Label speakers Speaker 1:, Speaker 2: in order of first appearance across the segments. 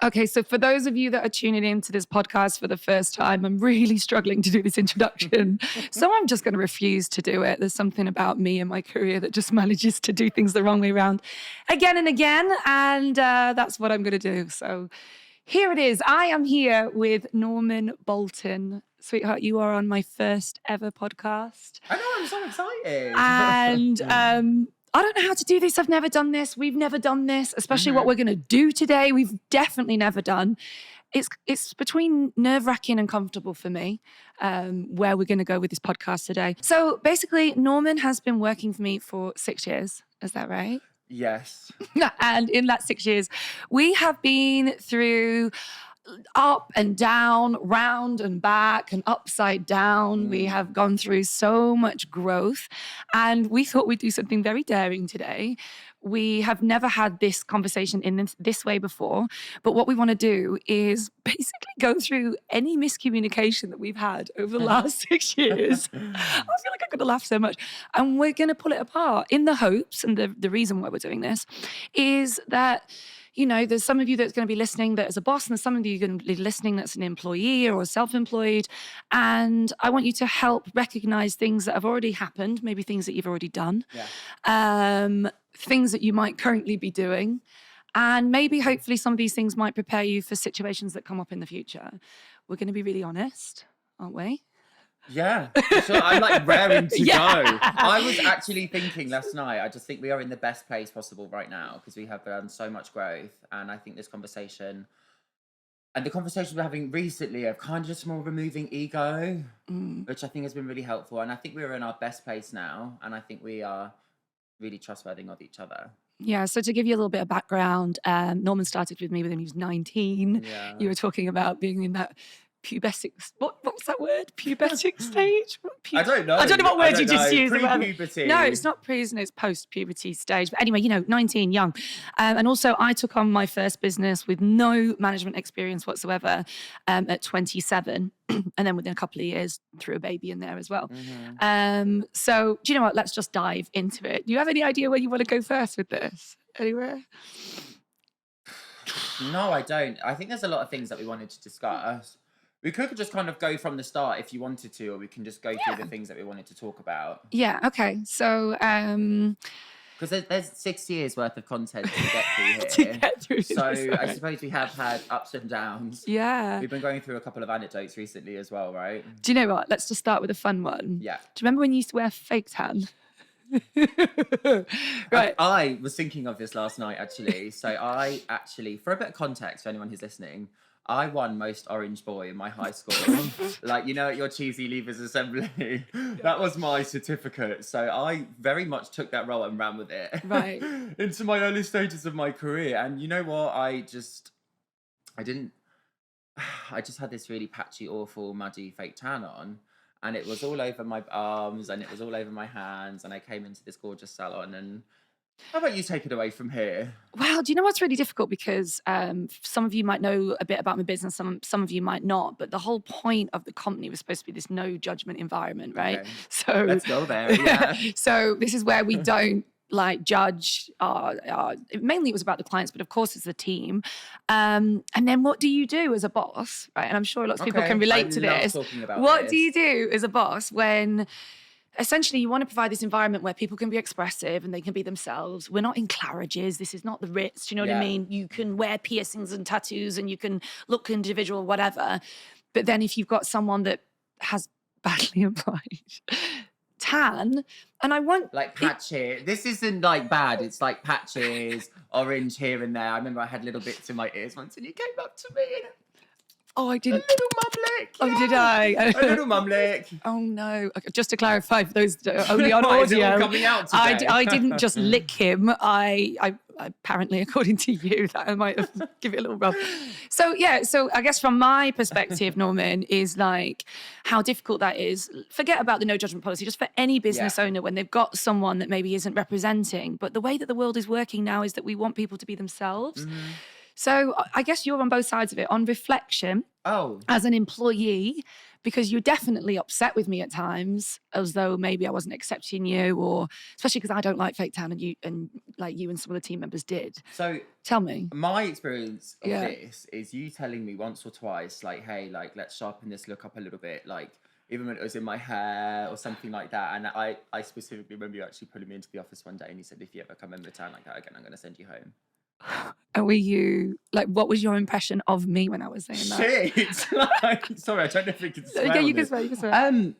Speaker 1: Okay, so for those of you that are tuning into this podcast for the first time, I'm really struggling to do this introduction. So I'm just going to refuse to do it. There's something about me and my career that just manages to do things the wrong way around again and again. And that's what I'm going to do. So here it is. I am here with Norman Boulton. Sweetheart, you are on my first ever podcast.
Speaker 2: I know, I'm so excited.
Speaker 1: And I don't know how to do this. I've never done this. We've never done this, especially what we're going to do today. We've definitely never done. It's between nerve-wracking and comfortable for me, where we're going to go with this podcast today. So basically, Norman has been working for me for 6 years. Is that right?
Speaker 2: Yes.
Speaker 1: And in that 6 years, we have been through up and down, round and back and upside down. We have gone through so much growth, and we thought we'd do something very daring today. We have never had this conversation in this way before, but what we want to do is basically go through any miscommunication that we've had over the last 6 years. I feel like I'm going to laugh so much. And we're going to pull it apart in the hopes, and the reason why we're doing this is that, you know, there's some of you that's going to be listening that is a boss, and there's some of you going to be listening that's an employee or self-employed. And I want you to help recognize things that have already happened, maybe things that you've already done, things that you might currently be doing. And maybe, hopefully, some of these things might prepare you for situations that come up in the future. We're going to be really honest, aren't we?
Speaker 2: Yeah, sure. I'm like raring to go. I was actually thinking last night, I just think we are in the best place possible right now because we have done so much growth. And I think this conversation and the conversations we're having recently are kind of just more removing ego, which I think has been really helpful. And I think we're in our best place now. And I think we are really trustworthy of each other.
Speaker 1: Yeah, so to give you a little bit of background, Norman started with me when he was 19.
Speaker 2: Yeah.
Speaker 1: You were talking about being in that pubescent, what was that word? Pubescent stage?
Speaker 2: I don't know.
Speaker 1: I don't know what word you just used.
Speaker 2: Pre-puberty.
Speaker 1: No, it's not pre, it's post-puberty stage. But anyway, you know, 19, young. And also I took on my first business with no management experience whatsoever at 27. And then within a couple of years, threw a baby in there as well. So do you know what? Let's just dive into it. Do you have any idea where you want to go first with this? Anywhere?
Speaker 2: No, I don't. I think there's a lot of things that we wanted to discuss. We could just kind of go from the start if you wanted to, or we can just go through the things that we wanted to talk about.
Speaker 1: Yeah, okay. So,
Speaker 2: because there's 6 years worth of content to get through here.
Speaker 1: to get through
Speaker 2: so
Speaker 1: this, right.
Speaker 2: I suppose we have had ups and downs.
Speaker 1: Yeah.
Speaker 2: We've been going through a couple of anecdotes recently as well, right?
Speaker 1: Do you know what? Let's just start with a fun one.
Speaker 2: Yeah.
Speaker 1: Do you remember when you used to wear fake tan? Right.
Speaker 2: I was thinking of this last night, actually. So I actually, for a bit of context for anyone who's listening, I won most orange boy in my high school. Like, you know, at your cheesy leavers assembly. That was my certificate. So I very much took that role and ran with it.
Speaker 1: Right.
Speaker 2: Into my early stages of my career. And you know what? I just had this really patchy, awful, muddy fake tan on. And it was all over my arms and it was all over my hands. And I came into this gorgeous salon. And how about you take it away from here?
Speaker 1: Well, do you know what's really difficult? Because some of you might know a bit about my business, some of you might not. But the whole point of the company was supposed to be this no judgment environment, right?
Speaker 2: Okay.
Speaker 1: So
Speaker 2: Let's go there. Yeah.
Speaker 1: So this is where we don't like judge mainly it was about the clients, but of course it's the team. And then what do you do as a boss, right? And I'm sure lots of people can relate to this. What do you do as a boss when essentially you want to provide this environment where people can be expressive and they can be themselves? We're not in Claridge's. This is not the Ritz. Do you know what I mean? You can wear piercings and tattoos and you can look individual, whatever. But then if you've got someone that has badly applied tan, and I want
Speaker 2: like patches. This isn't like bad. It's like patches, orange here and there. I remember I had little bits in my ears once, and you came up to me and
Speaker 1: oh, I didn't.
Speaker 2: A little mum lick.
Speaker 1: Oh, did I?
Speaker 2: A little mum lick.
Speaker 1: Oh no! Okay, just to clarify for those only on
Speaker 2: Is it all
Speaker 1: audio,
Speaker 2: coming out today?
Speaker 1: I didn't just lick him. I apparently, according to you, that I might have give it a little rub. So yeah, so I guess from my perspective, Norman, is like how difficult that is. Forget about the no judgment policy, just for any business owner when they've got someone that maybe isn't representing. But the way that the world is working now is that we want people to be themselves. So I guess you're on both sides of it. On reflection,
Speaker 2: Oh,
Speaker 1: as an employee, because you're definitely upset with me at times, as though maybe I wasn't accepting you, or especially because I don't like Fake Town, and you and some of the team members did.
Speaker 2: so
Speaker 1: Tell me.
Speaker 2: my experience of
Speaker 1: Yeah.
Speaker 2: this is you telling me once or twice, like, hey, like, let's sharpen this look up a little bit, like, even when it was in my hair or something like that. And I specifically remember you actually pulling me into the office one day and you said, if you ever come in with a tan like that again, I'm going to send you home.
Speaker 1: And were you like, what was your impression of me when I was saying that?
Speaker 2: Shit! Like, sorry, I don't know if we can swear
Speaker 1: Yeah, you
Speaker 2: on
Speaker 1: can
Speaker 2: this.
Speaker 1: swear, you can swear.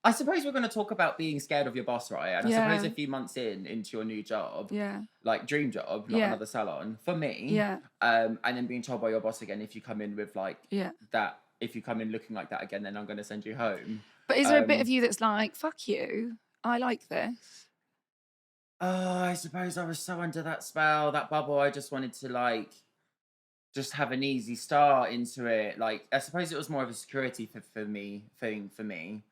Speaker 2: I suppose we're going to talk about being scared of your boss, right? And I
Speaker 1: Yeah.
Speaker 2: suppose a few months into your new job,
Speaker 1: Yeah.
Speaker 2: like dream job, not
Speaker 1: Yeah.
Speaker 2: another salon, for me.
Speaker 1: Yeah.
Speaker 2: And then being told by your boss again, if you come in with like
Speaker 1: Yeah.
Speaker 2: that, if you come in looking like that again, then I'm going to send you home.
Speaker 1: But is there a bit of you that's like, fuck you, I like this?
Speaker 2: Oh, I suppose I was so under that spell, that bubble. I just wanted to like just have an easy start into it. Like, I suppose it was more of a security thing for me.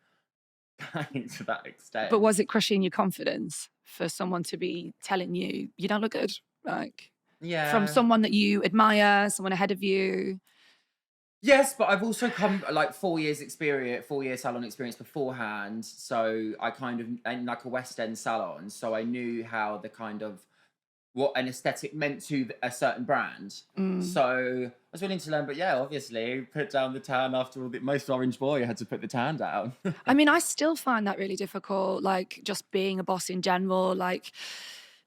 Speaker 2: To that extent.
Speaker 1: But was it crushing your confidence for someone to be telling you, you don't look good? Like,
Speaker 2: yeah,
Speaker 1: from someone that you admire, someone ahead of you?
Speaker 2: Yes, but I've also come like 4 year salon experience beforehand. So I kind of, and like a West End salon. So I knew how the kind of, what an aesthetic meant to a certain brand. So I was willing to learn, but yeah, obviously put down the tan after all the most orange boy had to put the tan down.
Speaker 1: I mean, I still find that really difficult, like just being a boss in general, like,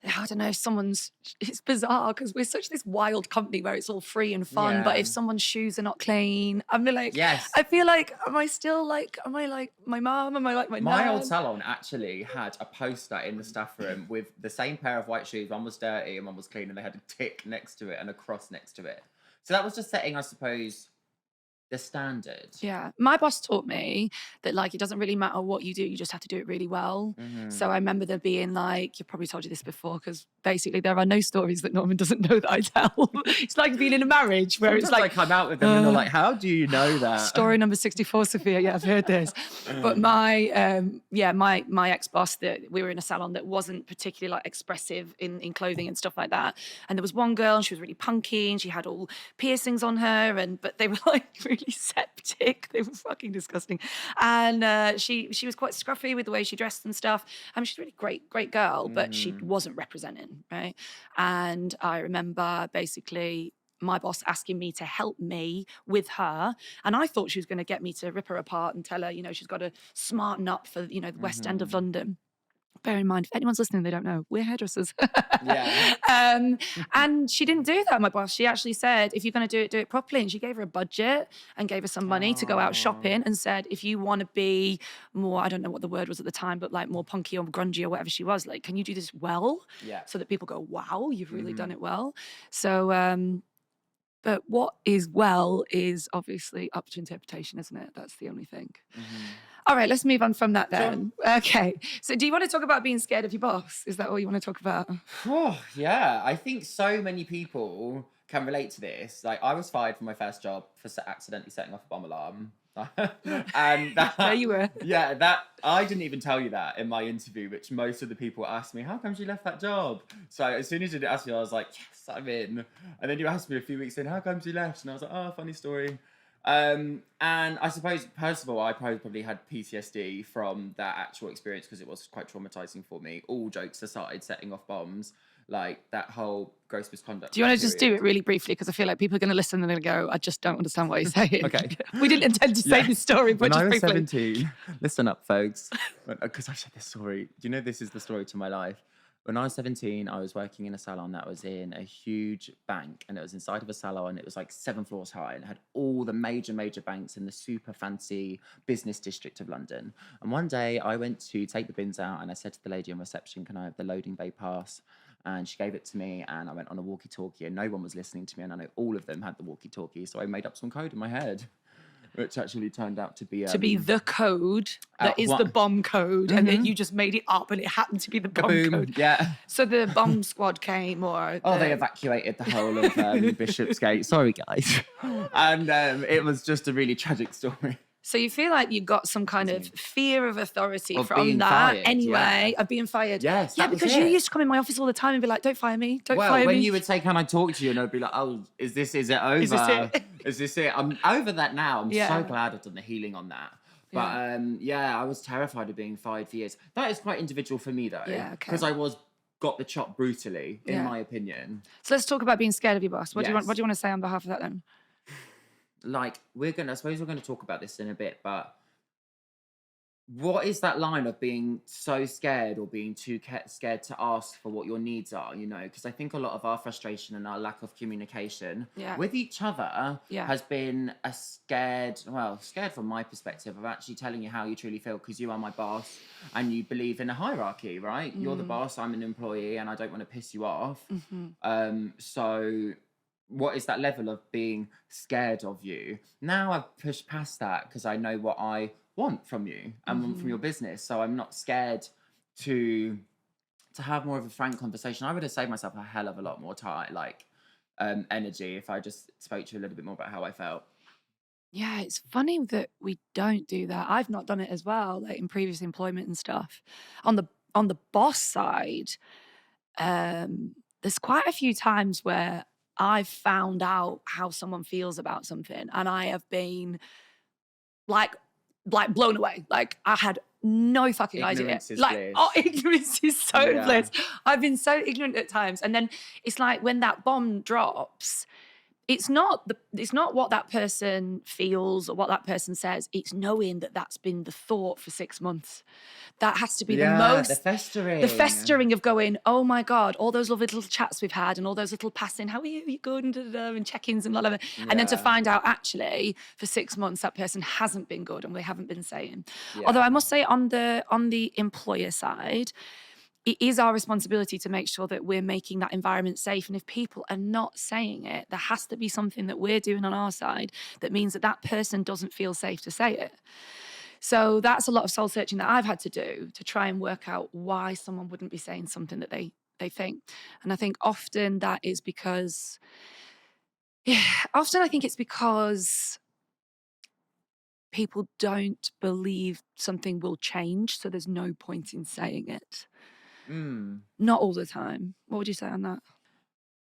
Speaker 1: I don't know, it's bizarre because we're such this wild company where it's all free and fun. But if
Speaker 2: Yeah.
Speaker 1: someone's shoes are not clean, I'm like,
Speaker 2: Yes.
Speaker 1: I feel like, am I like my mom? Am I like my
Speaker 2: My
Speaker 1: nan?
Speaker 2: old salon actually had a poster in the staff room with the same pair of white shoes. One was dirty and one was clean, and they had a tick next to it and a cross next to it. So that was just setting, I suppose, the standard.
Speaker 1: Yeah. My boss taught me that, like, it doesn't really matter what you do, you just have to do it really well. So I remember there being like, you probably told you this before, because basically there are no stories that Norman doesn't know that I tell. It's like being in a marriage where
Speaker 2: Sometimes
Speaker 1: it's like,
Speaker 2: I come out with them and they're like, how do you know that?
Speaker 1: story number 64, Sophia. Yeah, I've heard this. But my my ex-boss, that we were in a salon that wasn't particularly like expressive in clothing and stuff like that. And there was one girl, and she was really punky, and she had all piercings on her, but they were like really septic. They were fucking disgusting. And she was quite scruffy with the way she dressed and stuff. I mean, she's a really great girl, but she wasn't representing, right? And I remember basically my boss asking me to help me with her. And I thought she was going to get me to rip her apart and tell her, she's got to smarten up for, the West End of London. Bear in mind, if anyone's listening, they don't know, we're hairdressers.
Speaker 2: Yeah.
Speaker 1: And she didn't do that, my boss. She actually said, if you're going to do it properly. And she gave her a budget and gave her some money to go out shopping, and said, if you want to be more, I don't know what the word was at the time, but like more punky or grungy or whatever she was, like, can you do this well?
Speaker 2: Yeah.
Speaker 1: So that people go, wow, you've really done it well. So, but what is well is obviously up to interpretation, isn't it? That's the only thing. All right, let's move on from that then. Sure. Okay. So do you want to talk about being scared of your boss? Is that all you want to talk about?
Speaker 2: Oh, yeah. I think so many people can relate to this. Like, I was fired from my first job for accidentally setting off a bomb alarm. And that,
Speaker 1: there you were.
Speaker 2: Yeah, that I didn't even tell you that in my interview, which most of the people asked me, how come you left that job? So as soon as you did ask me, I was like, yes, I'm in. And then you asked me a few weeks in, how come you left? And I was like, oh, funny story. And I suppose, first of all, I probably had PTSD from that actual experience because it was quite traumatizing for me. All jokes aside, setting off bombs, like that whole gross misconduct.
Speaker 1: Do you want to just do it really briefly? Because I feel like people are going to listen and they're going to go, I just don't understand what he's saying.
Speaker 2: Okay.
Speaker 1: We didn't intend to say this story, but
Speaker 2: when
Speaker 1: just
Speaker 2: I was
Speaker 1: briefly.
Speaker 2: 17, listen up, folks. Because I've said this story. Do you know this is the story to my life? When I was 17, I was working in a salon that was in a huge bank, and it was inside of a salon. It was like 7 floors high, and it had all the major banks in the super fancy business district of London. And one day I went to take the bins out, and I said to the lady on reception, can I have the loading bay pass? And she gave it to me, and I went on a walkie-talkie, and no one was listening to me, and I know all of them had the walkie-talkie, so I made up some code in my head, which actually turned out to be
Speaker 1: the code that is the bomb code, and then you just made it up, and it happened to be the bomb code.
Speaker 2: Yeah.
Speaker 1: So the bomb squad came, or
Speaker 2: they evacuated the whole of Bishopsgate. Sorry, guys. And it was just a really tragic story.
Speaker 1: So you feel like you got some kind of fear of authority
Speaker 2: Of
Speaker 1: from
Speaker 2: being
Speaker 1: that
Speaker 2: fired,
Speaker 1: anyway, of being fired.
Speaker 2: Yes,
Speaker 1: Yeah,
Speaker 2: that was
Speaker 1: because you
Speaker 2: it.
Speaker 1: used to come in my office all the time and be like, don't fire me, don't
Speaker 2: Well,
Speaker 1: fire
Speaker 2: when
Speaker 1: me.
Speaker 2: you would say, "Can I talk to you?" and I'd be like, "Oh, is it over?
Speaker 1: Is this it?
Speaker 2: Is this it?" I'm over that now. I'm
Speaker 1: Yeah.
Speaker 2: so glad I've done the healing on that. But yeah, I was terrified of being fired for years. That is quite individual for me though.
Speaker 1: Yeah, okay.
Speaker 2: Because I got the chop brutally, in
Speaker 1: Yeah.
Speaker 2: my opinion.
Speaker 1: So let's talk about being scared of your boss. What do you
Speaker 2: Yes.
Speaker 1: want to say on behalf of that then?
Speaker 2: Like, I suppose we're gonna talk about this in a bit, but what is that line of being so scared or being too scared to ask for what your needs are, you know? Because I think a lot of our frustration and our lack of communication with each other has been scared from my perspective of actually telling you how you truly feel, because you are my boss and you believe in a hierarchy, right? You're the boss, I'm an employee, and I don't want to piss you off. So what is that level of being scared of you? Now I've pushed past that because I know what I want from you and want from your business. So I'm not scared to have more of a frank conversation. I would have saved myself a hell of a lot more time, energy, if I just spoke to you a little bit more about how I felt.
Speaker 1: Yeah, it's funny that we don't do that. I've not done it as well, like in previous employment and stuff. On the boss side, there's quite a few times where I've found out how someone feels about something, and I have been like blown away. Like I had no fucking
Speaker 2: Ignorance
Speaker 1: idea.
Speaker 2: is
Speaker 1: Like,
Speaker 2: bliss.
Speaker 1: oh, ignorance is so
Speaker 2: Yeah.
Speaker 1: bliss. I've been so ignorant at times, and then it's like when that bomb drops. It's not what that person feels or what that person says. It's knowing that that's been the thought for 6 months. That has to be the most...
Speaker 2: the festering.
Speaker 1: The festering of going, oh my God, all those lovely little chats we've had and all those little passing, how are you? You good? And check-ins and blah, blah, blah. And then to find out actually for 6 months that person hasn't been good and they haven't been saying. Although I must say on the employer side, it is our responsibility to make sure that we're making that environment safe. And if people are not saying it, there has to be something that we're doing on our side that means that that person doesn't feel safe to say it. So that's a lot of soul searching that I've had to do to try and work out why someone wouldn't be saying something that they think. And I think often that is because, I think it's because people don't believe something will change. So there's no point in saying it. Not all the time. What would you say on that?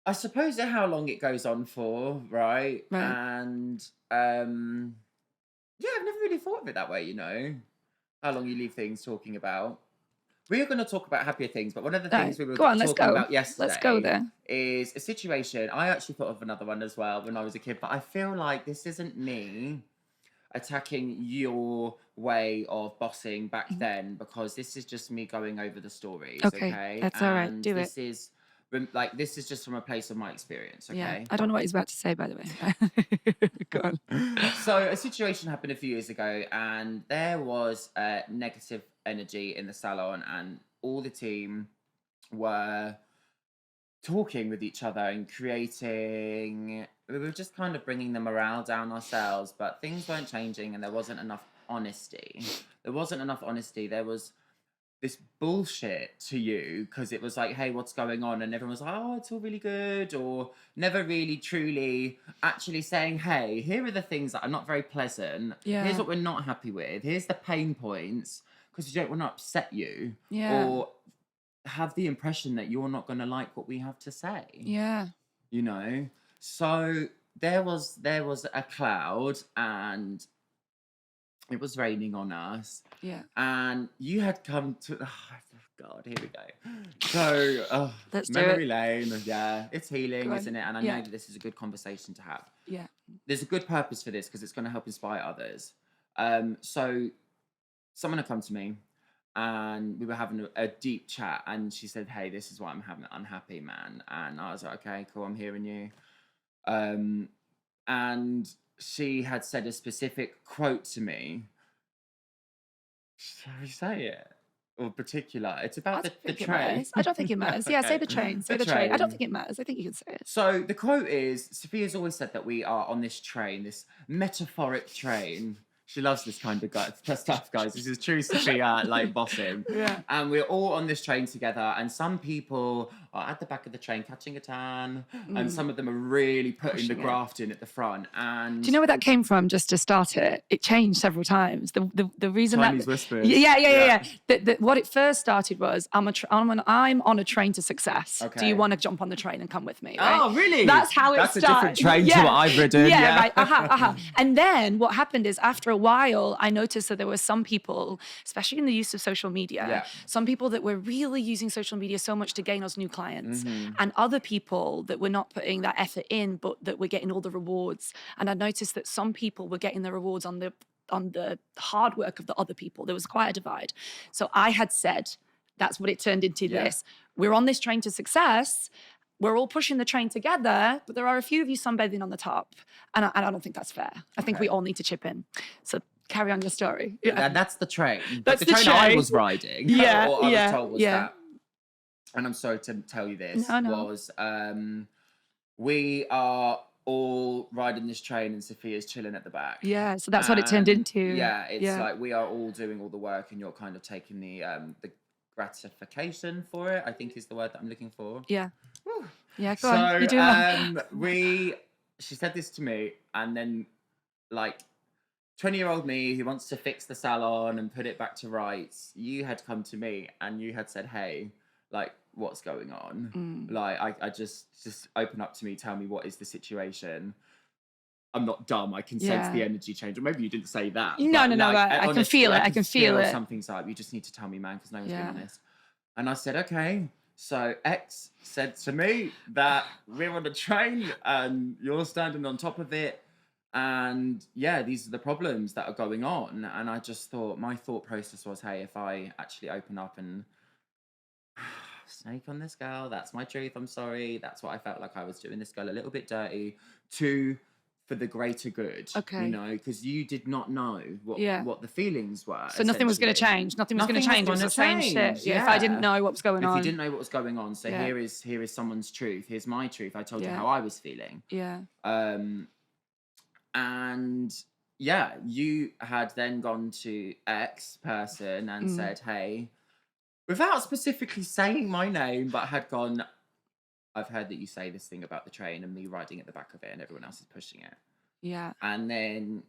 Speaker 2: I suppose that how long it goes on for, right? And yeah, I've never really thought of it that way, you know, how long you leave things talking about. We are going to talk about happier things, but one of the things we were talking about yesterday is a situation. I actually thought of another one as well when I was a kid, but I feel like this isn't me attacking your way of bossing back then, because this is just me going over the stories. Okay,
Speaker 1: that's all right. Do
Speaker 2: this is this is just from a place of my experience. Okay,
Speaker 1: yeah, I don't know what he's about to say, by the way. Go on.
Speaker 2: So a situation happened a few years ago, and there was negative energy in the salon, and all the team were talking with each other and creating... We were just kind of bringing the morale down ourselves, but things weren't changing and there wasn't enough honesty. There was this bullshit to you, because it was like, hey, what's going on? And everyone was like, oh, it's all really good, or never really truly actually saying, hey, here are the things that are not very pleasant. Here's what we're not happy with. Here's the pain points, because we don't want to upset you. Or have the impression that you're not going to like what we have to say. You know? So there was a cloud, and it was raining on us. And you had come to... Oh, God, here we go. So,
Speaker 1: let's
Speaker 2: memory
Speaker 1: do it.
Speaker 2: lane. Yeah, it's healing, isn't it? And I know that this is a good conversation to have. There's a good purpose for this, because it's going to help inspire others. So someone had come to me, and we were having a deep chat, and she said, hey, this is why I'm having unhappy, man. And I was like, okay, cool, I'm hearing you. And she had said a specific quote to me. Shall we say it? Or particular? It's about the train.
Speaker 1: I don't think it matters. Yeah, say the train. Say the train. I don't think it matters. I think you can say it.
Speaker 2: So the quote is, Sophia's always said that we are on this train, this metaphoric train. She loves this kind of stuff, guys. This is true Sophia, bossing. And we're all on this train together, and some people are at the back of the train catching a tan, and some of them are really putting the graft in at the front. And
Speaker 1: do you know where that came from? Just to start it, it changed several times. The reason
Speaker 2: Chinese
Speaker 1: that
Speaker 2: whispers.
Speaker 1: Yeah. What it first started was I'm on a train to success.
Speaker 2: Okay.
Speaker 1: Do you want to jump on the train and come with me? Right?
Speaker 2: Oh, really?
Speaker 1: That's how it started.
Speaker 2: That's a different train to what I've ridden.
Speaker 1: Yeah, right. And then what happened is after a while, I noticed that there were some people, especially in the use of social media, some people that were really using social media so much to gain us new clients, and other people that were not putting that effort in, but that were getting all the rewards. And I noticed that some people were getting the rewards on the hard work of the other people. There was quite a divide. So I had said, that's what it turned into this. We're on this train to success. We're all pushing the train together, but there are a few of you sunbathing on the top. And I don't think that's fair. I think we all need to chip in. So carry on your story.
Speaker 2: Yeah, that's the train.
Speaker 1: That's
Speaker 2: the
Speaker 1: the
Speaker 2: train I was riding.
Speaker 1: Yeah,
Speaker 2: or I was told was
Speaker 1: yeah.
Speaker 2: that. And I'm sorry to tell you this.
Speaker 1: No.
Speaker 2: Was we are all riding this train and Sophia's chilling at the back.
Speaker 1: Yeah, so that's what it turned into.
Speaker 2: Yeah, it's like we are all doing all the work and you're kind of taking the gratification for it, I think is the word that I'm looking for.
Speaker 1: Yeah.
Speaker 2: Whew.
Speaker 1: Yeah, go on. You're doing
Speaker 2: well. She said this to me, and then like 20-year-old me who wants to fix the salon and put it back to rights, you had come to me and you had said, hey, like, what's going on? Like, I just open up to me, tell me what is the situation. I'm not dumb. I can sense the energy change. Or maybe you didn't say that.
Speaker 1: No. I can feel it. I can feel it.
Speaker 2: Something's up. You just need to tell me, man, because no one's being honest. And I said, okay. So X said to me that we're on a train and you're standing on top of it. And yeah, these are the problems that are going on. And I just thought, my thought process was, hey, if I actually open up and snake on this girl, that's my truth. I'm sorry. That's what I felt like I was doing this girl a little bit dirty for the greater good,
Speaker 1: okay.
Speaker 2: You know, because you did not know what the feelings were.
Speaker 1: So nothing was going to change. Nothing was going to change. It was the same shit. Yeah. If I didn't know what was going on.
Speaker 2: If you didn't know what was going on, so here is someone's truth. Here's my truth. I told you how I was feeling.
Speaker 1: Yeah.
Speaker 2: And yeah, you had then gone to X person and said, hey, without specifically saying my name, but had gone, I've heard that you say this thing about the train and me riding at the back of it and everyone else is pushing it.
Speaker 1: Yeah.
Speaker 2: And then,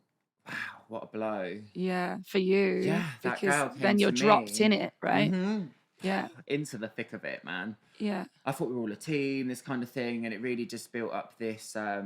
Speaker 2: wow, what a blow.
Speaker 1: Yeah, for you.
Speaker 2: Yeah, that
Speaker 1: because
Speaker 2: girl came
Speaker 1: then you're
Speaker 2: to
Speaker 1: dropped
Speaker 2: me.
Speaker 1: in it, right?
Speaker 2: Mm-hmm.
Speaker 1: Yeah.
Speaker 2: Into the thick of it, man.
Speaker 1: Yeah.
Speaker 2: I thought we were all a team, this kind of thing, and it really just built up this, I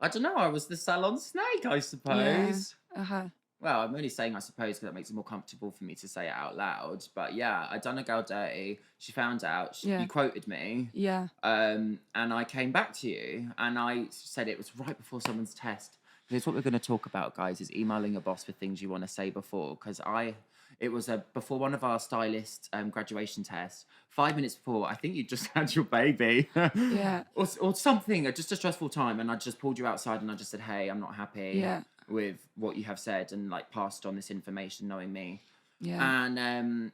Speaker 2: don't know, I was the salon snake, I suppose.
Speaker 1: Yeah.
Speaker 2: Well, I'm only saying I suppose because that makes it more comfortable for me to say it out loud. But yeah, I'd done a girl dirty. She found out. You quoted me.
Speaker 1: Yeah.
Speaker 2: And I came back to you and I said it was right before someone's test. Here's what we're going to talk about, guys, is emailing a boss for things you want to say before. Because it was before one of our stylist graduation tests, 5 minutes before, I think you just had your baby.
Speaker 1: Yeah.
Speaker 2: or something, just a stressful time. And I just pulled you outside and I just said, hey, I'm not happy.
Speaker 1: Yeah.
Speaker 2: With what you have said and like passed on this information knowing me.
Speaker 1: Yeah.
Speaker 2: And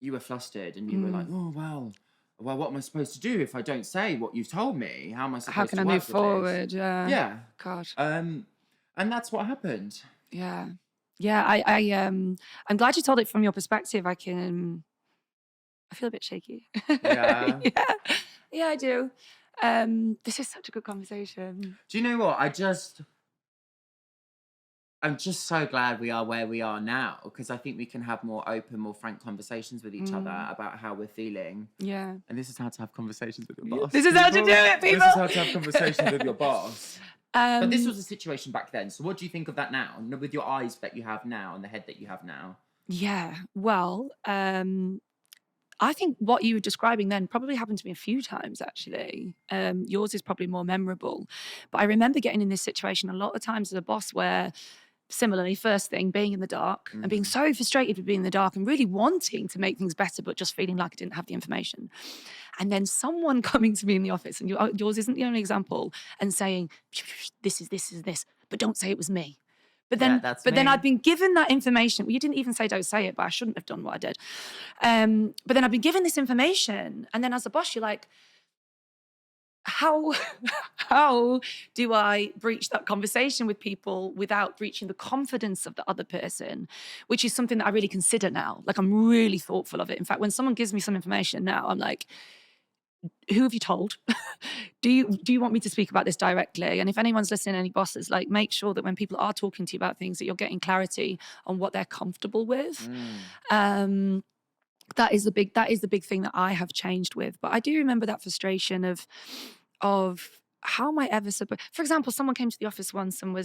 Speaker 2: you were flustered and you were like, oh, well, what am I supposed to do if I don't say what you've told me? How am I supposed to
Speaker 1: How can I move forward? Yeah.
Speaker 2: Yeah.
Speaker 1: God.
Speaker 2: And that's what happened.
Speaker 1: Yeah. Yeah. I'm glad you told it from your perspective. I feel a bit shaky.
Speaker 2: Yeah.
Speaker 1: Yeah, I do. This is such a good conversation.
Speaker 2: Do you know what? I'm just so glad we are where we are now because I think we can have more open, more frank conversations with each other about how we're feeling.
Speaker 1: Yeah.
Speaker 2: And this is how to have conversations with your boss.
Speaker 1: This is how to do it, people.
Speaker 2: This is how to have conversations with your boss. But this was a situation back then. So what do you think of that now? With your eyes that you have now and the head that you have now?
Speaker 1: Yeah. Well, I think what you were describing then probably happened to me a few times, actually. Yours is probably more memorable. But I remember getting in this situation a lot of times as a boss where, similarly, first thing, being in the dark and being so frustrated with being in the dark and really wanting to make things better, but just feeling like I didn't have the information. And then someone coming to me in the office, and yours isn't the only example, and saying, this is this, but don't say it was me. But then, then I'd been given that information. Well, you didn't even say don't say it, but I shouldn't have done what I did. But then I've been given this information, and then as a boss, you're like, how do I breach that conversation with people without breaching the confidence of the other person, which is something that I really consider now. Like, I'm really thoughtful of it. In fact, when someone gives me some information now, I'm like, who have you told? Do you want me to speak about this directly? And if anyone's listening, any bosses, like, make sure that when people are talking to you about things, that you're getting clarity on what they're comfortable with. That is the big thing that I have changed with. But I do remember that frustration of how am I ever supposed? For example, someone came to the office once and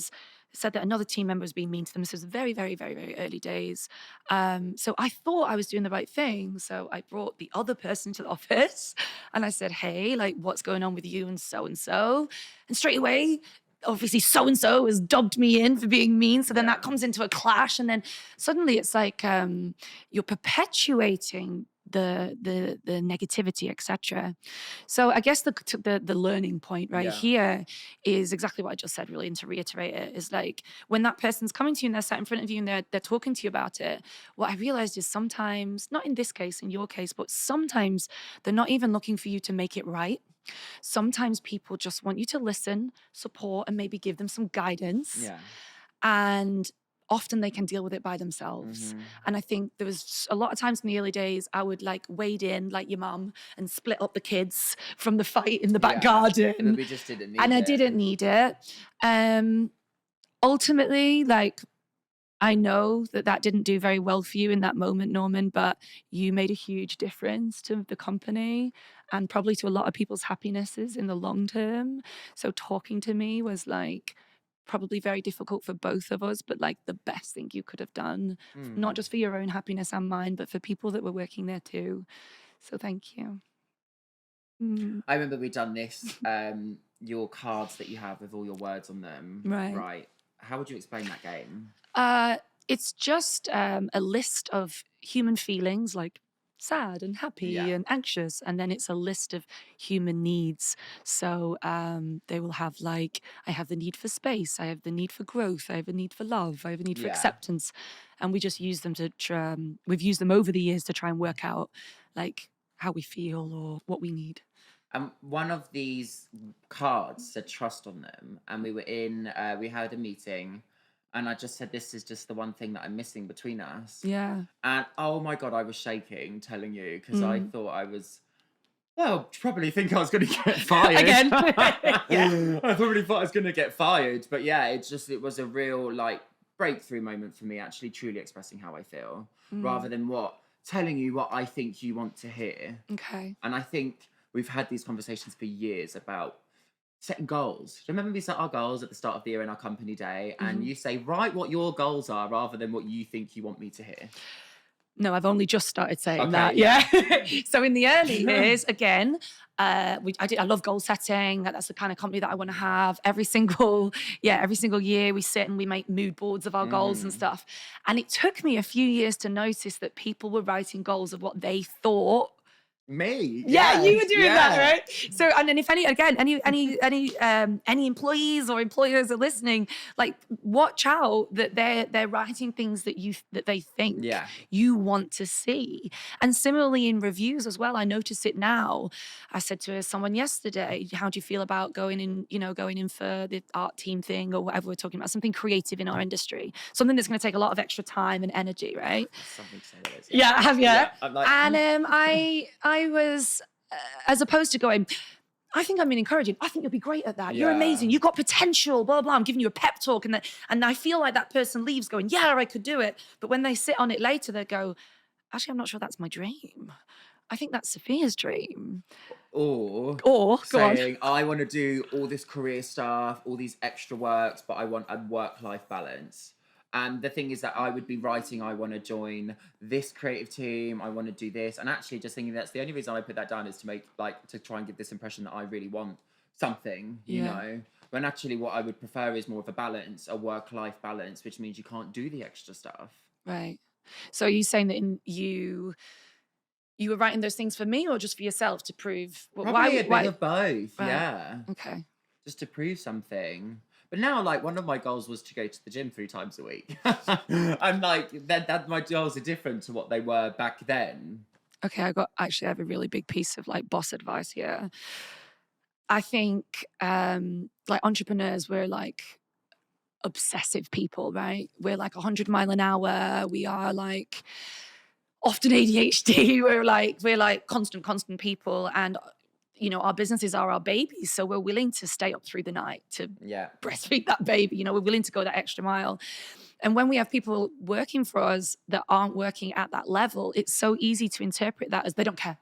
Speaker 1: said that another team member was being mean to them. This was very, very, very, very early days. So I thought I was doing the right thing. So I brought the other person to the office and I said, hey, like, what's going on with you and so and so? And straight away, obviously so and so has dogged me in for being mean. So then that comes into a clash, and then suddenly it's like you're perpetuating the negativity, etc. So I guess the learning point here is exactly what I just said, really. And to reiterate it, is like, when that person's coming to you and they're sat in front of you and they're talking to you about it, what I realized is sometimes, not in this case, in your case, but sometimes they're not even looking for you to make it right. Sometimes people just want you to listen, support, and maybe give them some guidance. And often they can deal with it by themselves. And I think there was a lot of times in the early days, I would like wade in like your mum and split up the kids from the fight in the back garden.
Speaker 2: But we just didn't need
Speaker 1: and
Speaker 2: it.
Speaker 1: I didn't need it. Ultimately, like, I know that didn't do very well for you in that moment, Norman, but you made a huge difference to the company and probably to a lot of people's happinesses in the long term. So talking to me was like probably very difficult for both of us, but like the best thing you could have done, not just for your own happiness and mine, but for people that were working there too. So thank you.
Speaker 2: I remember we'd done this, your cards that you have with all your words on them. Right. How would you explain that game?
Speaker 1: It's just a list of human feelings like sad and happy and anxious, and then it's a list of human needs. So they will have like, I have the need for space, I have the need for growth, I have a need for love, I have a need for acceptance, and we just use them we've used them over the years to try and work out like how we feel or what we need.
Speaker 2: One of these cards said trust on them, and we had a meeting, and I just said, this is just the one thing that I'm missing between us. And oh my God, I was shaking telling you, because I thought I was, probably think I was going to get fired.
Speaker 1: Again.
Speaker 2: I probably thought I was going to get fired. But yeah, it was a real like breakthrough moment for me, actually truly expressing how I feel, rather than telling you what I think you want to hear.
Speaker 1: Okay.
Speaker 2: And I think we've had these conversations for years about setting goals. Do you remember we set our goals at the start of the year in our company day, and you say, write what your goals are rather than what you think you want me to hear?
Speaker 1: No, I've only just started saying that. Yeah. So in the early years, again, I love goal setting. That's the kind of company that I want to have. Every single year we sit and we make mood boards of our goals and stuff. And it took me a few years to notice that people were writing goals of what they thought.
Speaker 2: Me?
Speaker 1: Yeah, you were doing that, right? So, and then if any employees or employers are listening, like, watch out that they're writing things that they think you want to see. And similarly in reviews as well, I notice it now. I said to someone yesterday, how do you feel about going in for the art team thing or whatever we're talking about, something creative in our industry, something that's going to take a lot of extra time and energy, right?
Speaker 2: Something to say that is,
Speaker 1: I have,
Speaker 2: I'm like,
Speaker 1: and I was, as opposed to going, I think I'm being encouraging. I think you'll be great at that. You're amazing. You've got potential, blah, blah. I'm giving you a pep talk. And I feel like that person leaves going, yeah, I could do it. But when they sit on it later, they go, actually, I'm not sure that's my dream. I think that's Sophia's dream.
Speaker 2: Or saying, I want to do all this career stuff, all these extra works, but I want a work-life balance. And the thing is that I would be writing, I want to join this creative team, I want to do this. And actually just thinking that's the only reason I put that down is to try and give this impression that I really want something, you know? When actually what I would prefer is more of a balance, a work-life balance, which means you can't do the extra stuff.
Speaker 1: Right. So are you saying that you were writing those things for me or just for yourself to prove?
Speaker 2: Probably a bit of both, yeah.
Speaker 1: Okay.
Speaker 2: Just to prove something. But now, like, one of my goals was to go to the gym 3 times a week. I'm like, that my goals are different to what they were back then.
Speaker 1: Okay, I have a really big piece of like boss advice here. I think like entrepreneurs, we're like obsessive people, right? We're like 100 mile an hour. We are like often ADHD. We're like constant people. And you know, our businesses are our babies. So we're willing to stay up through the night to breastfeed that baby. You know, we're willing to go that extra mile. And when we have people working for us that aren't working at that level, it's so easy to interpret that as they don't care.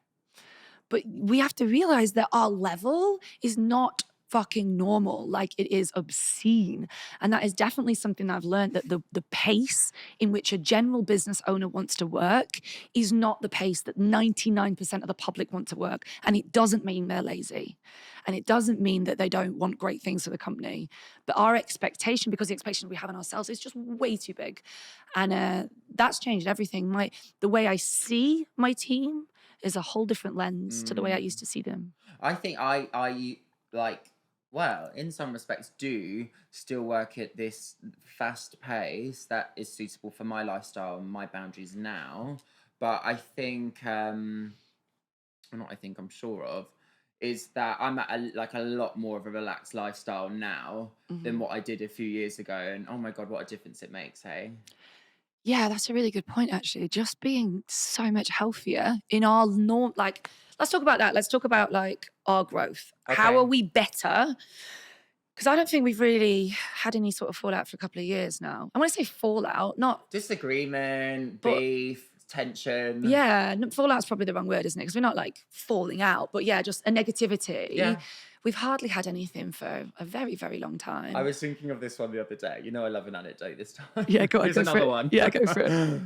Speaker 1: But we have to realize that our level is not fucking normal. Like, it is obscene. And that is definitely something I've learned, that the pace in which a general business owner wants to work is not the pace that 99% of the public want to work. And it doesn't mean they're lazy. And it doesn't mean that they don't want great things for the company. But our expectation, because the expectation we have on ourselves is just way too big. And that's changed everything. The way I see my team is a whole different lens to the way I used to see them.
Speaker 2: I think I like, well, in some respects do still work at this fast pace that is suitable for my lifestyle and my boundaries now. But I think, I'm sure of, is that I'm at a lot more of a relaxed lifestyle now than what I did a few years ago. And oh my God, what a difference it makes, hey?
Speaker 1: Yeah, that's a really good point, actually. Just being so much healthier in our norm. Like, let's talk about that. Let's talk about like our growth.
Speaker 2: Okay.
Speaker 1: How are we better? Because I don't think we've really had any sort of fallout for a couple of years now. I want to say fallout, not
Speaker 2: disagreement, beef, tension.
Speaker 1: Yeah, fallout's probably the wrong word, isn't it? Because we're not like falling out, but yeah, just a negativity.
Speaker 2: Yeah.
Speaker 1: We've hardly had anything for a very, very long time.
Speaker 2: I was thinking of this one the other day. You know, I love an anecdote this time.
Speaker 1: Yeah, go on.
Speaker 2: Here's
Speaker 1: go
Speaker 2: another
Speaker 1: for it.
Speaker 2: one.
Speaker 1: Yeah, go for it.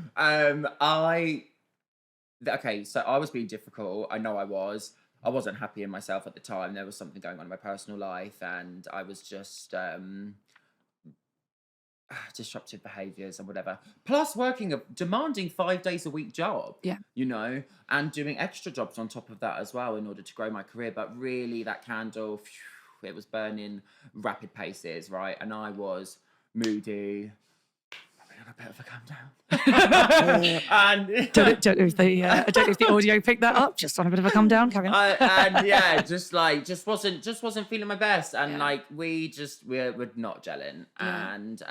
Speaker 2: Okay, so I was being difficult. I know I was. I wasn't happy in myself at the time. There was something going on in my personal life, and I was just disruptive behaviors and whatever. Plus working a demanding 5 days a week job.
Speaker 1: Yeah.
Speaker 2: You know, and doing extra jobs on top of that as well in order to grow my career. But really, that candle, it was burning rapid paces, right? And I was moody. A bit of a calm down. And
Speaker 1: don't know if the audio picked that up. Just on a bit of a calm down, carry on.
Speaker 2: And yeah, just wasn't feeling my best, and like we're not gelling, and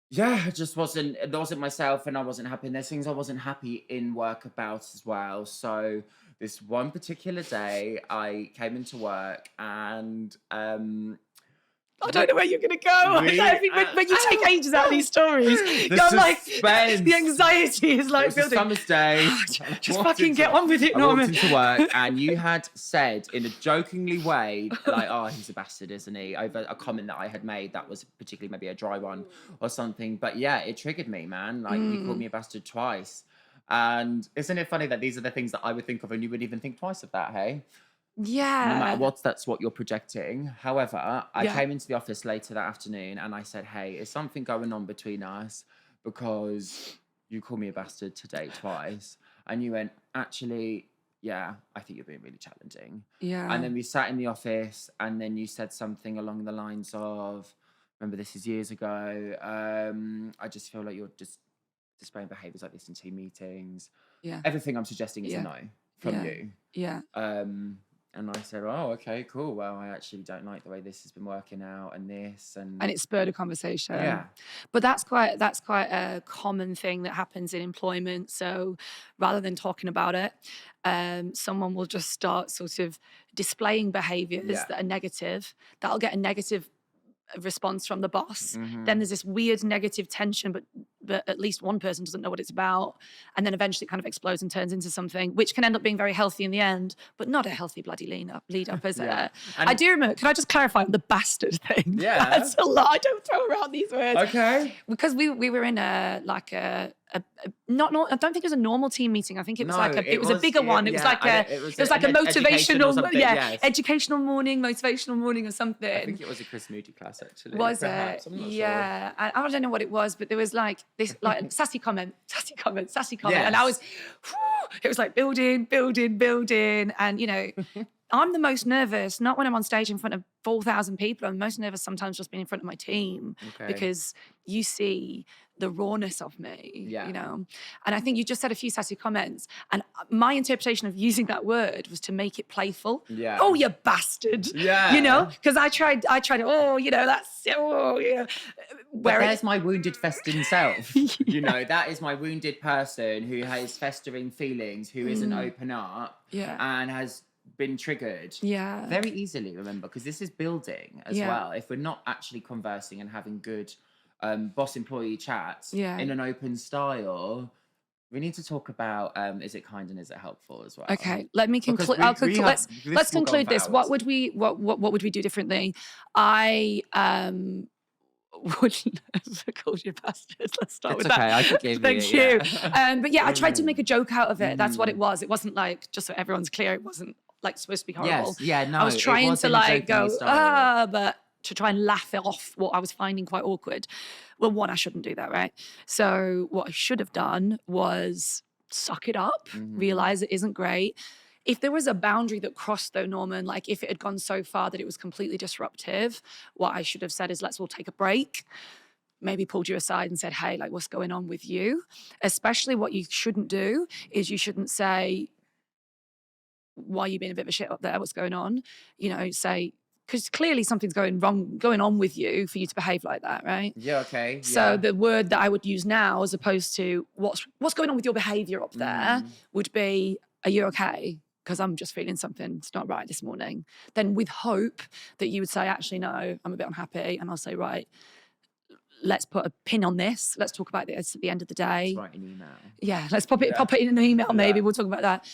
Speaker 2: it just wasn't myself, and I wasn't happy. And there's things I wasn't happy in work about as well. So this one particular day, I came into work and
Speaker 1: I don't know where you're going to go. When you take ages out of these stories, the anxiety is like building.
Speaker 2: It was a summer's day.
Speaker 1: Just fucking get on with it, Norman.
Speaker 2: I walked into work and you had said in a jokingly way, like, oh, he's a bastard, isn't he? Over a comment that I had made that was particularly maybe a dry one or something. But yeah, it triggered me, man. Like, you called me a bastard twice. And isn't it funny that these are the things that I would think of and you would even think twice of that, hey?
Speaker 1: Yeah.
Speaker 2: No matter what, that's what you're projecting. However, I came into the office later that afternoon and I said, hey, is something going on between us? Because you called me a bastard today twice. And you went, actually, yeah, I think you're being really challenging.
Speaker 1: Yeah.
Speaker 2: And then we sat in the office and then you said something along the lines of, remember this is years ago, I just feel like you're just displaying behaviours like this in team meetings.
Speaker 1: Yeah.
Speaker 2: Everything I'm suggesting is a no from you.
Speaker 1: Yeah.
Speaker 2: And I said, oh, okay, cool. Well, I actually don't like the way this has been working out and this. And
Speaker 1: it spurred a conversation.
Speaker 2: Yeah.
Speaker 1: But that's quite a common thing that happens in employment. So rather than talking about it, someone will just start sort of displaying behaviours that are negative. That'll get a negative response from the boss. Then there's this weird negative tension, but at least one person doesn't know what it's about, and then eventually it kind of explodes and turns into something which can end up being very healthy in the end, but not a healthy bloody lead up, is it? I do remember, can I just clarify the bastard thing?
Speaker 2: Yeah.
Speaker 1: That's a lot. I don't throw around these words.
Speaker 2: Okay.
Speaker 1: Because we were in I don't think it was a normal team meeting. I think it was it was a bigger one. It was like a motivational, educational morning, motivational morning or something.
Speaker 2: I think it was a Chris Moody class actually.
Speaker 1: Was
Speaker 2: perhaps.
Speaker 1: it?
Speaker 2: I'm not
Speaker 1: sure. I don't know what it was, but there was like this sassy comment,
Speaker 2: Yes.
Speaker 1: and I was, it was like building, and you know. I'm the most nervous, not when I'm on stage in front of 4,000 people. I'm most nervous sometimes just being in front of my team because you see the rawness of me, you know? And I think you just said a few sassy comments. And my interpretation of using that word was to make it playful.
Speaker 2: Yeah.
Speaker 1: Oh, you bastard.
Speaker 2: Yeah.
Speaker 1: You know? Because I tried, oh, you know, that's, oh, yeah.
Speaker 2: But there's my wounded festering self. You know, that is my wounded person who has festering feelings, who isn't open up and has been triggered very easily, remember, because this is building as well. If we're not actually conversing and having good boss employee chats in an open style, we need to talk about is it kind and is it helpful as well.
Speaker 1: Okay, let me conclude. Let's conclude this. What would we what would we do differently? I wouldn't have called you bastards. Let's start with that.
Speaker 2: I forgive you.
Speaker 1: Thank you. But yeah, I tried to make a joke out of it. That's what it was. It wasn't like, just so everyone's clear, it wasn't like supposed to be horrible.
Speaker 2: Yes, yeah, no.
Speaker 1: I was trying to like go, but to try and laugh it off what I was finding quite awkward. Well, one, I shouldn't do that, right? So what I should have done was suck it up, realize it isn't great. If there was a boundary that crossed though, Norman, like if it had gone so far that it was completely disruptive, what I should have said is let's all take a break. Maybe pulled you aside and said, hey, like what's going on with you? Especially what you shouldn't do is you shouldn't say, why are you being a bit of a shit up there? What's going on? You know, say, because clearly something's going on with you for you to behave like that, right?
Speaker 2: Yeah, okay.
Speaker 1: So the word that I would use now, as opposed to what's going on with your behavior up there, would be, are you okay? Because I'm just feeling something's not right this morning. Then with hope that you would say, actually, no, I'm a bit unhappy. And I'll say, right, let's put a pin on this. Let's talk about this at the end of the day.
Speaker 2: Let's write an email.
Speaker 1: Yeah, let's pop it in an email maybe. We'll talk about that.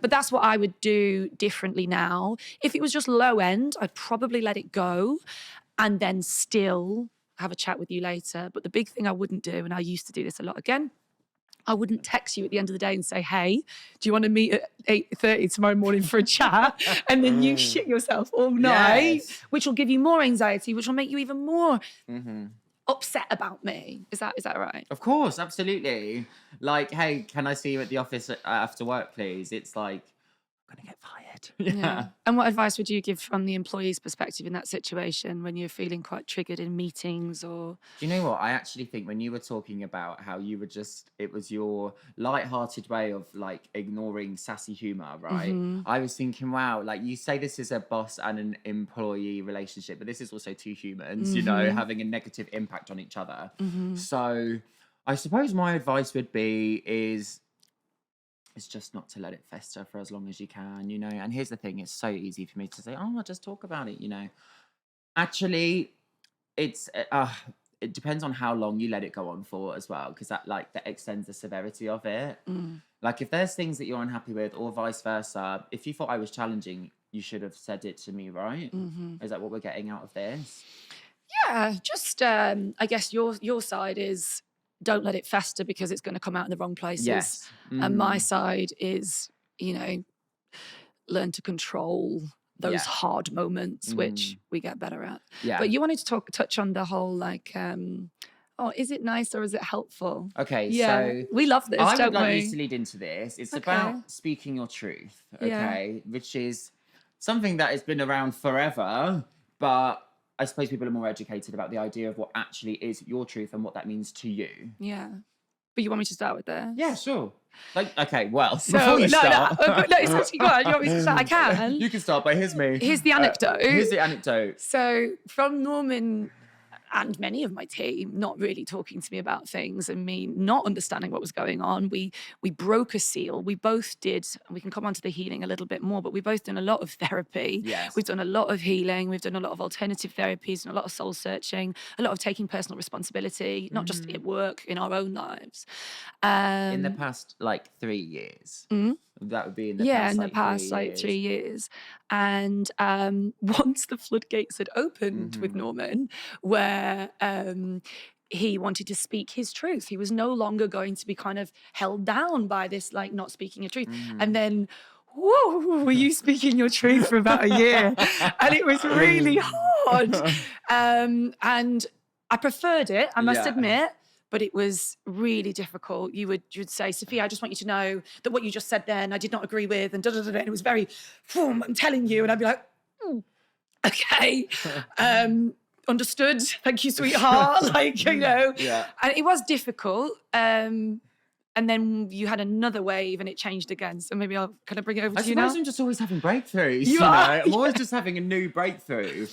Speaker 1: But that's what I would do differently now. If it was just low end, I'd probably let it go and then still have a chat with you later. But the big thing I wouldn't do, and I used to do this a lot again, I wouldn't text you at the end of the day and say, hey, do you want to meet at 8:30 tomorrow morning for a chat? And then you shit yourself all night, which will give you more anxiety, which will make you even more upset about me. Is that right?
Speaker 2: Of course, absolutely. Like, hey, can I see you at the office after work, please? It's like, I'm going to get fired.
Speaker 1: Yeah. And what advice would you give from the employee's perspective in that situation when you're feeling quite triggered in meetings or...
Speaker 2: Do you know what? I actually think when you were talking about how you were it was your light-hearted way of like ignoring sassy humor, right? I was thinking, wow, like you say this is a boss and an employee relationship, but this is also two humans, you know, having a negative impact on each other. So I suppose my advice would be is just not to let it fester for as long as you can, you know. And here's the thing, it's so easy for me to say, oh, I'll just talk about it, you know. Actually, it depends on how long you let it go on for as well, because that extends the severity of it. Like if there's things that you're unhappy with or vice versa, if you thought I was challenging, you should have said it to me, right? Is that what we're getting out of this?
Speaker 1: Yeah, just I guess your side is don't let it fester because it's going to come out in the wrong places.
Speaker 2: Yes.
Speaker 1: And my side is, you know, learn to control those hard moments, which we get better at. Yeah. But you wanted to touch on the whole like, is it nice or is it helpful?
Speaker 2: Okay,
Speaker 1: so we love this,
Speaker 2: I
Speaker 1: don't
Speaker 2: would like
Speaker 1: we?
Speaker 2: you to lead into this. It's about speaking your truth, okay? Which is something that has been around forever, but I suppose people are more educated about the idea of what actually is your truth and what that means to you.
Speaker 1: Yeah. But you want me to start with this?
Speaker 2: Yeah, sure. Like, okay, well,
Speaker 1: so,
Speaker 2: before you start...
Speaker 1: No, it's actually good. You want me to start? I can.
Speaker 2: You can start, but here's me.
Speaker 1: Here's the anecdote.
Speaker 2: Here's the anecdote.
Speaker 1: So from Norman and many of my team not really talking to me about things and me not understanding what was going on, we broke a seal. We both did, and we can come on to the healing a little bit more, but we've both done a lot of therapy.
Speaker 2: Yes.
Speaker 1: We've done a lot of healing. We've done a lot of alternative therapies and a lot of soul searching, a lot of taking personal responsibility, not just at work, in our own lives.
Speaker 2: In the past, 3 years. That would be in the past,
Speaker 1: 3 years. And once the floodgates had opened with Norman, where he wanted to speak his truth, he was no longer going to be kind of held down by this, not speaking your truth. And then, whoa, were you speaking your truth for about a year? And it was really hard. And I preferred it, I must admit. but it was really difficult. You'd say, Sophia, I just want you to know that what you just said then, I did not agree with, and da-da-da-da. And it was very, I'm telling you. And I'd be like, okay, understood. Thank you, sweetheart. Like,
Speaker 2: Yeah.
Speaker 1: and it was difficult. And then you had another wave and it changed again. So maybe I'll kind of bring it over to you now.
Speaker 2: I suppose I'm just always having breakthroughs.
Speaker 1: You are,
Speaker 2: I'm always just having a new breakthrough.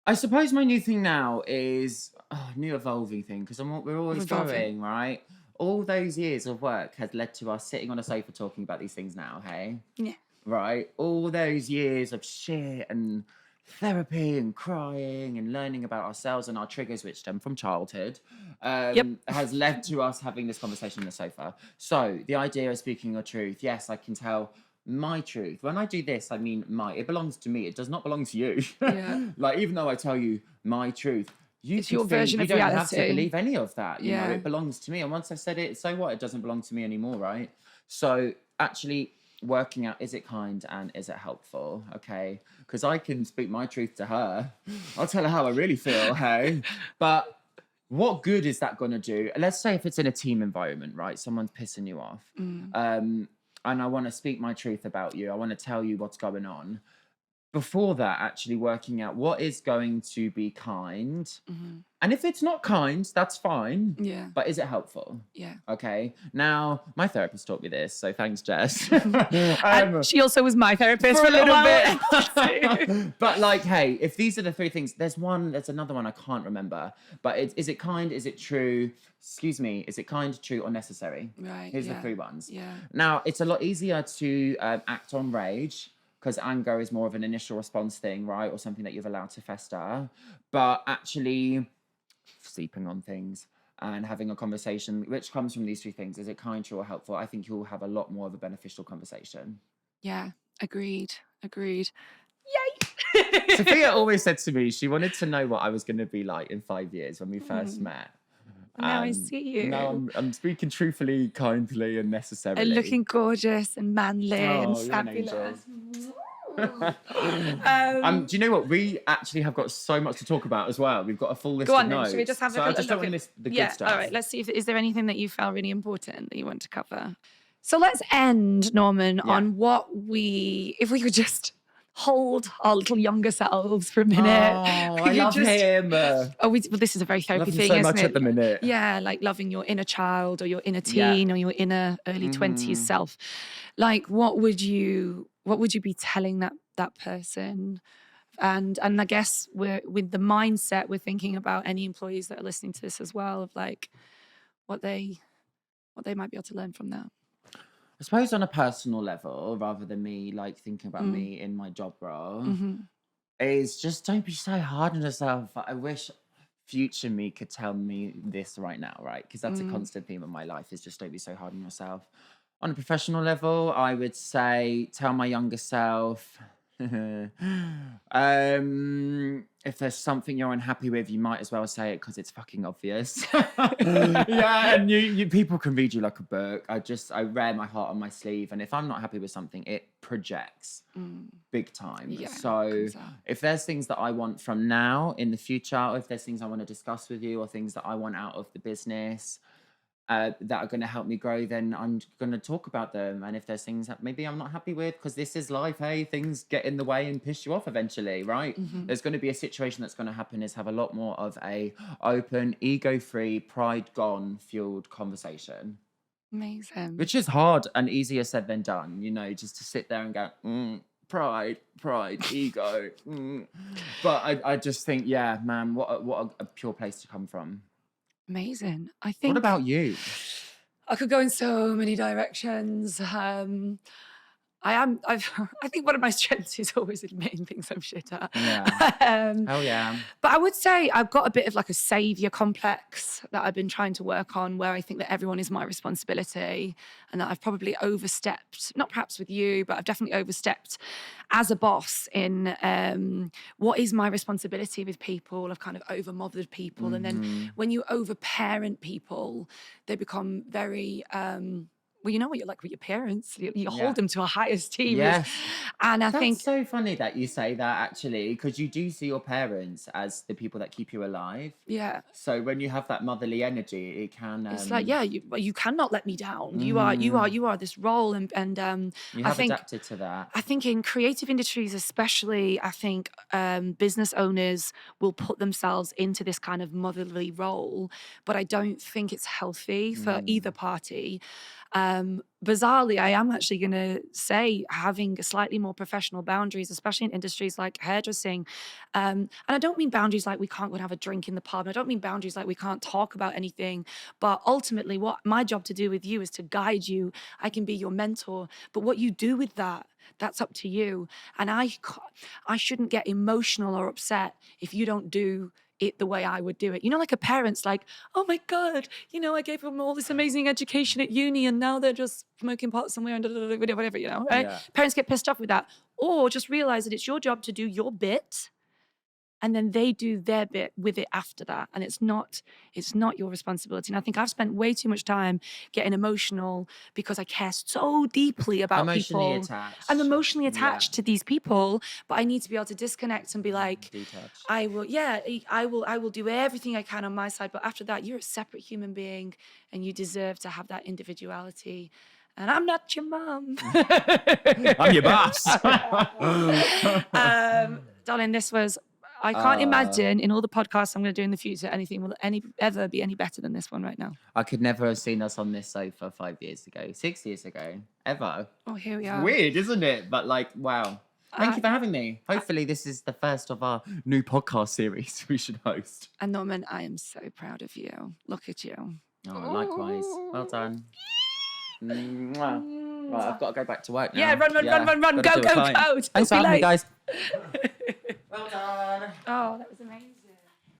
Speaker 2: I suppose my new thing now is new evolving thing, because we're always going, right? All those years of work has led to us sitting on a sofa talking about these things now, hey?
Speaker 1: Yeah.
Speaker 2: Right? All those years of shit and therapy and crying and learning about ourselves and our triggers, which stem from childhood, has led to us having this conversation on the sofa. So the idea of speaking your truth, yes, I can tell my truth. When I do this, I mean it belongs to me. It does not belong to you.
Speaker 1: Yeah.
Speaker 2: Like, even though I tell you my truth, it's
Speaker 1: your version of
Speaker 2: reality. You don't
Speaker 1: reality.
Speaker 2: have to believe any of that. You know, it belongs to me. And once I've said it, so what? It doesn't belong to me anymore, right? So actually working out, is it kind and is it helpful? Okay. Because I can speak my truth to her. I'll tell her how I really feel, hey? But what good is that going to do? Let's say if it's in a team environment, right? Someone's pissing you off. And I want to speak my truth about you. I want to tell you what's going on. Before that, actually working out what is going to be kind. And if it's not kind, that's fine.
Speaker 1: Yeah.
Speaker 2: But is it helpful?
Speaker 1: Yeah.
Speaker 2: Okay. Now, my therapist taught me this, so thanks, Jess.
Speaker 1: And she also was my therapist for a little bit.
Speaker 2: But like, hey, if these are the three things, there's another one I can't remember. But is it kind? Is it true? Excuse me. Is it kind, true, or necessary?
Speaker 1: Right.
Speaker 2: Here's the three ones.
Speaker 1: Yeah.
Speaker 2: Now, it's a lot easier to act on rage, because anger is more of an initial response thing, right? Or something that you've allowed to fester. But actually sleeping on things and having a conversation, which comes from these three things, is it kind, true, or helpful? I think you'll have a lot more of a beneficial conversation.
Speaker 1: Yeah, agreed. Yay!
Speaker 2: Sophia always said to me she wanted to know what I was going to be like in 5 years when we first met.
Speaker 1: Now I see you.
Speaker 2: Now I'm speaking truthfully, kindly, and necessarily.
Speaker 1: And looking gorgeous and manly and fabulous.
Speaker 2: Do you know what? We actually have got so much to talk about as well. We've got a full list of notes.
Speaker 1: Should we just have a
Speaker 2: look at the good stuff?
Speaker 1: All right, let's see. Is there anything that you found really important that you want to cover? So let's end, Norman, on if we could just hold our little younger selves for a minute.
Speaker 2: Oh, I love him.
Speaker 1: This is a very therapy thing,
Speaker 2: so
Speaker 1: isn't
Speaker 2: much
Speaker 1: it?
Speaker 2: at the minute.
Speaker 1: Yeah, like loving your inner child or your inner teen or your inner early 20s self. Like, what would you be telling that person? And I guess with the mindset, we're thinking about any employees that are listening to this as well, of like what they might be able to learn from that.
Speaker 2: I suppose on a personal level, rather than me like thinking about me in my job role, is just don't be so hard on yourself. I wish future me could tell me this right now, right? Because that's a constant theme of my life, is just don't be so hard on yourself. On a professional level, I would say tell my younger self, if there's something you're unhappy with, you might as well say it, because it's fucking obvious. Yeah, and you people can read you like a book. I wear my heart on my sleeve, and if I'm not happy with something, it projects big time.
Speaker 1: Yeah,
Speaker 2: so if there's things that I want from now in the future, or if there's things I want to discuss with you, or things that I want out of the business that are going to help me grow, then I'm going to talk about them. And if there's things that maybe I'm not happy with, because this is life, hey, things get in the way and piss you off eventually, right? There's going to be a situation that's going to happen, is have a lot more of a open, ego-free, pride-gone fueled conversation.
Speaker 1: Amazing.
Speaker 2: Which is hard and easier said than done, just to sit there and go, pride, ego. But I just think, yeah, man, what a pure place to come from.
Speaker 1: Amazing. I think.
Speaker 2: What about you?
Speaker 1: I could go in so many directions. I think one of my strengths is always admitting things I'm shit at.
Speaker 2: Yeah. Oh yeah.
Speaker 1: But I would say I've got a bit of like a savior complex that I've been trying to work on, where I think that everyone is my responsibility, and that I've probably overstepped, not perhaps with you, but I've definitely overstepped as a boss in what is my responsibility with people. I've kind of overmothered people. And then when you overparent people, they become very well, you know what you're like with your parents. You
Speaker 2: Yeah.
Speaker 1: hold them to a high esteem.
Speaker 2: Yes.
Speaker 1: And I
Speaker 2: That's
Speaker 1: think
Speaker 2: so funny that you say that, actually, because you do see your parents as the people that keep you alive.
Speaker 1: yeah.
Speaker 2: So when you have that motherly energy, it can.
Speaker 1: It's like, yeah, you cannot let me down. You are this role, and
Speaker 2: You
Speaker 1: I
Speaker 2: have
Speaker 1: think
Speaker 2: adapted to that.
Speaker 1: I think in creative industries, especially, I think business owners will put themselves into this kind of motherly role, but I don't think it's healthy for either party. Bizarrely, I am actually going to say having slightly more professional boundaries, especially in industries like hairdressing. And I don't mean boundaries like we can't go and have a drink in the pub. I don't mean boundaries like we can't talk about anything. But ultimately, what my job to do with you is to guide you. I can be your mentor. But what you do with that, that's up to you. And I shouldn't get emotional or upset if you don't do it the way I would do it. You know, like a parent's like, oh my God, you know, I gave them all this amazing education at uni and now they're just smoking pot somewhere and whatever, you know, right?
Speaker 2: Yeah.
Speaker 1: Parents get pissed off with that. Or just realize that it's your job to do your bit and then they do their bit with it after that. And it's not your responsibility. And I think I've spent way too much time getting emotional because I care so deeply about
Speaker 2: Emotionally
Speaker 1: people.
Speaker 2: attached.
Speaker 1: I'm emotionally attached to these people, but I need to be able to disconnect and be like,
Speaker 2: Detach.
Speaker 1: I will do everything I can on my side. But after that, you're a separate human being and you deserve to have that individuality. And I'm not your mom.
Speaker 2: I'm your boss.
Speaker 1: Darling, this was, I can't imagine in all the podcasts I'm going to do in the future, anything will ever be any better than this one right now.
Speaker 2: I could never have seen us on this sofa 5 years ago, 6 years ago, ever.
Speaker 1: Oh, here we
Speaker 2: It's
Speaker 1: are.
Speaker 2: weird, isn't it? But like, wow. Thank you for having me. Hopefully this is the first of our new podcast series we should host.
Speaker 1: And Norman, I am so proud of you. Look at you.
Speaker 2: Oh, likewise. Well done. Mwah. Right, I've got to go back to work now.
Speaker 1: Yeah, run.
Speaker 2: Gotta
Speaker 1: Go,
Speaker 2: do a
Speaker 1: go,
Speaker 2: client.
Speaker 1: go.
Speaker 2: Thanks for having me, guys. Well done.
Speaker 1: Oh, that was amazing.